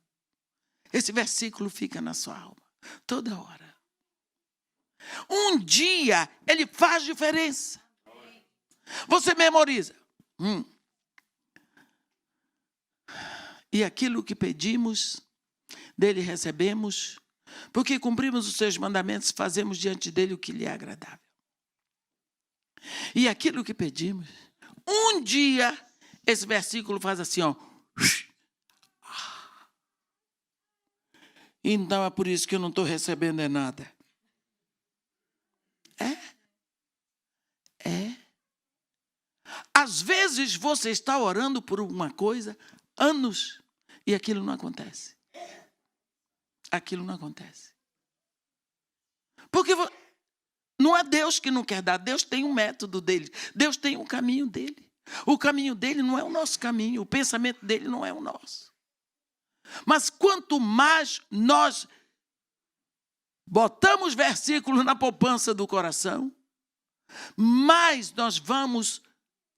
Esse versículo fica na sua alma. Toda hora. Um dia, ele faz diferença. Você memoriza. E aquilo que pedimos, dele recebemos, porque cumprimos os seus mandamentos, fazemos diante dele o que lhe é agradável. E aquilo que pedimos, um dia, esse versículo faz assim, ó. Então é por isso que eu não estou recebendo nada. Às vezes você está orando por uma coisa, anos, e aquilo não acontece. Aquilo não acontece. Porque não é Deus que não quer dar, Deus tem um método dele, Deus tem um caminho dele. O caminho dele não é o nosso caminho, o pensamento dele não é o nosso. Mas quanto mais nós botamos versículos na poupança do coração, mais nós vamos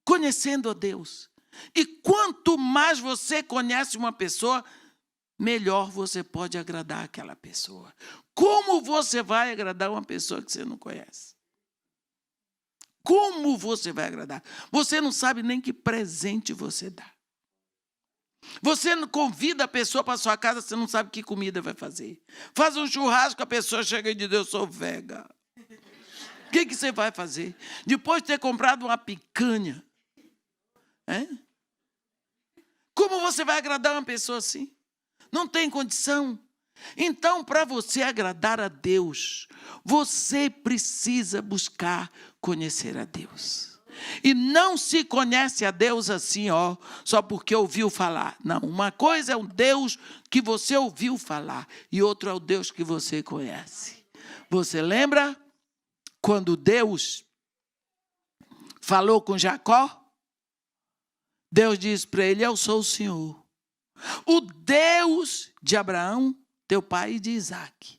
conhecendo a Deus. E quanto mais você conhece uma pessoa, melhor você pode agradar aquela pessoa. Como você vai agradar uma pessoa que você não conhece? Como você vai agradar? Você não sabe nem que presente você dá. Você não convida a pessoa para a sua casa, você não sabe que comida vai fazer. Faz um churrasco, a pessoa chega e diz, eu sou vega. O que você vai fazer? Depois de ter comprado uma picanha. Como você vai agradar uma pessoa assim? Não tem condição. Então, para você agradar a Deus, você precisa buscar conhecer a Deus. E não se conhece a Deus assim, ó, só porque ouviu falar. Não, uma coisa é o Deus que você ouviu falar e outro é o Deus que você conhece. Você lembra quando Deus falou com Jacó? Deus disse para ele, eu sou o Senhor, o Deus de Abraão, teu pai, e de Isaque.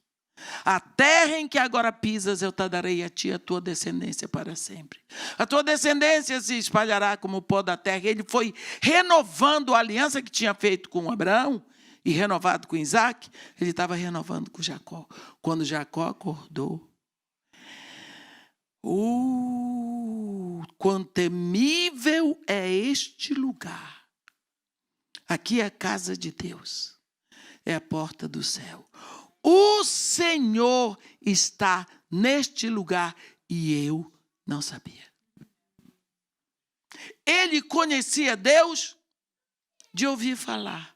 A terra em que agora pisas, eu te darei a ti e a tua descendência para sempre. A tua descendência se espalhará como o pó da terra. Ele foi renovando a aliança que tinha feito com Abraão e renovado com Isaque. Ele estava renovando com Jacó. Quando Jacó acordou, quão temível é este lugar. Aqui é a casa de Deus. É a porta do céu. O Senhor está neste lugar e eu não sabia. Ele conhecia Deus de ouvir falar,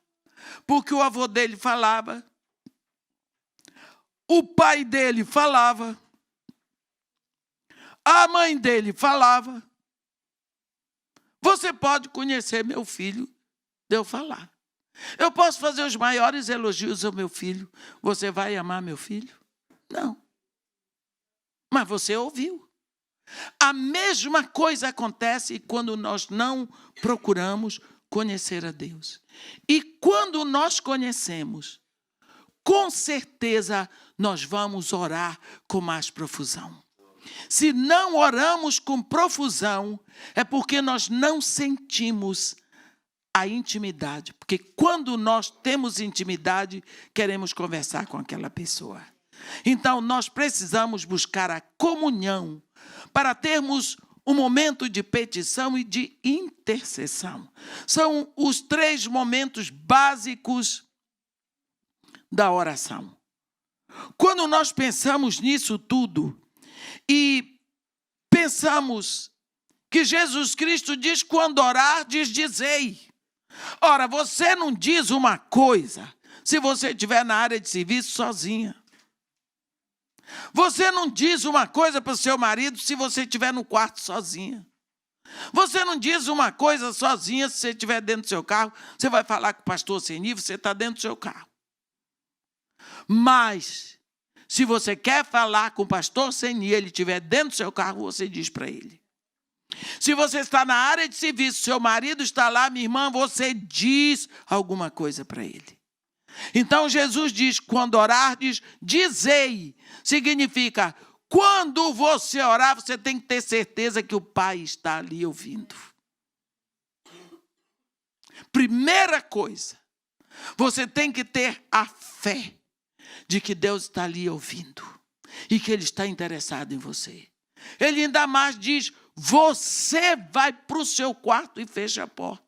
porque o avô dele falava, o pai dele falava, a mãe dele falava. Você pode conhecer meu filho de eu falar. Eu posso fazer os maiores elogios ao meu filho. Você vai amar meu filho? Não. Mas você ouviu. A mesma coisa acontece quando nós não procuramos conhecer a Deus. E quando nós conhecemos, com certeza nós vamos orar com mais profusão. Se não oramos com profusão, é porque nós não sentimos a intimidade. Porque quando nós temos intimidade, queremos conversar com aquela pessoa. Então, nós precisamos buscar a comunhão para termos um momento de petição e de intercessão. São os 3 momentos básicos da oração. Quando nós pensamos nisso tudo e pensamos que Jesus Cristo diz, quando orardes, dizei. Ora, você não diz uma coisa se você estiver na área de serviço sozinha. Você não diz uma coisa para o seu marido se você estiver no quarto sozinha. Você não diz uma coisa sozinha se você estiver dentro do seu carro. Você vai falar com o pastor sem nível, você está dentro do seu carro. Mas, se você quer falar com o pastor sem nível, ele estiver dentro do seu carro, você diz para ele. Se você está na área de serviço, seu marido está lá, minha irmã, você diz alguma coisa para ele. Então, Jesus diz, quando orardes, dizei. Significa, quando você orar, você tem que ter certeza que o Pai está ali ouvindo. Primeira coisa, você tem que ter a fé de que Deus está ali ouvindo e que Ele está interessado em você. Ele ainda mais diz, você vai para o seu quarto e fecha a porta.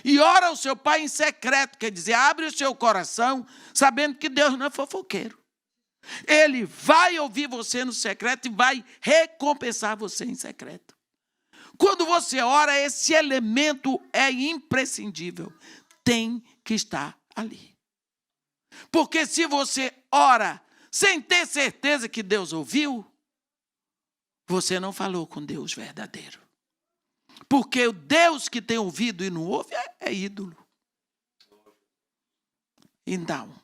E ora ao seu Pai em secreto, quer dizer, abre o seu coração, sabendo que Deus não é fofoqueiro. Ele vai ouvir você no secreto e vai recompensar você em secreto. Quando você ora, esse elemento é imprescindível. Tem que estar ali. Porque se você ora sem ter certeza que Deus ouviu, você não falou com Deus verdadeiro. Porque o Deus que tem ouvido e não ouve é ídolo. Então,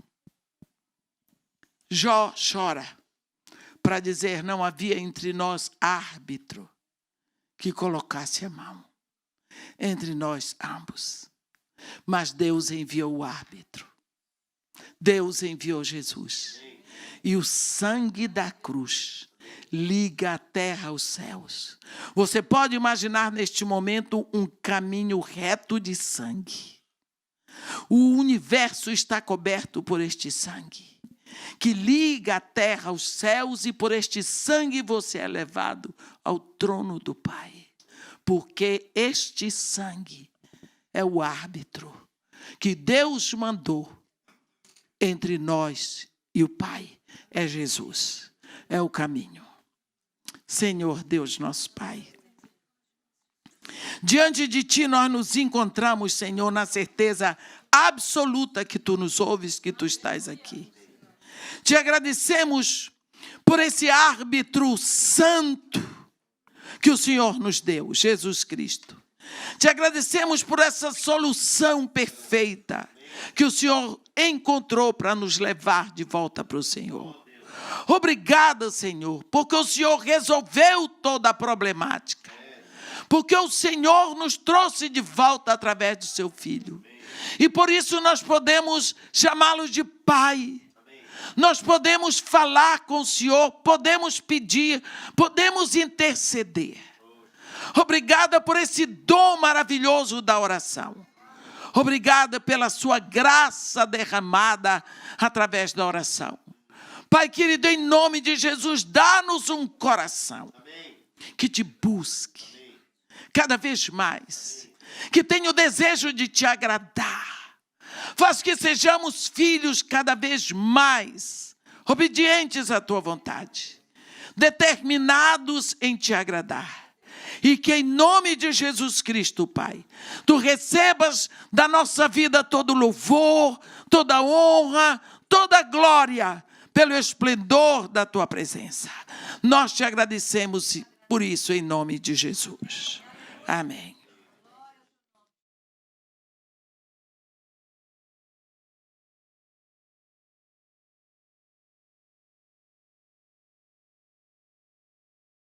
Jó chora para dizer, não havia entre nós árbitro que colocasse a mão entre nós ambos. Mas Deus enviou o árbitro. Deus enviou Jesus. E o sangue da cruz liga a terra aos céus. Você pode imaginar neste momento um caminho reto de sangue. O universo está coberto por este sangue, que liga a terra aos céus, e por este sangue você é levado ao trono do Pai. Porque este sangue é o árbitro que Deus mandou entre nós e o Pai. É Jesus, é o caminho. Senhor Deus, nosso Pai, diante de Ti nós nos encontramos, Senhor, na certeza absoluta que Tu nos ouves, que Tu estás aqui. Te agradecemos por esse árbitro santo que o Senhor nos deu, Jesus Cristo. Te agradecemos por essa solução perfeita que o Senhor encontrou para nos levar de volta para o Senhor. Obrigada, Senhor, porque o Senhor resolveu toda a problemática. Porque o Senhor nos trouxe de volta através do seu Filho. E por isso nós podemos chamá-lo de Pai. Nós podemos falar com o Senhor, podemos pedir, podemos interceder. Obrigada por esse dom maravilhoso da oração. Obrigada pela sua graça derramada através da oração. Pai querido, em nome de Jesus, dá-nos um coração que te busque cada vez mais, que tenha o desejo de te agradar. Faz que sejamos filhos cada vez mais obedientes à tua vontade, determinados em te agradar. E que em nome de Jesus Cristo, Pai, Tu recebas da nossa vida todo louvor, toda honra, toda glória, pelo esplendor da Tua presença. Nós te agradecemos por isso em nome de Jesus. Amém.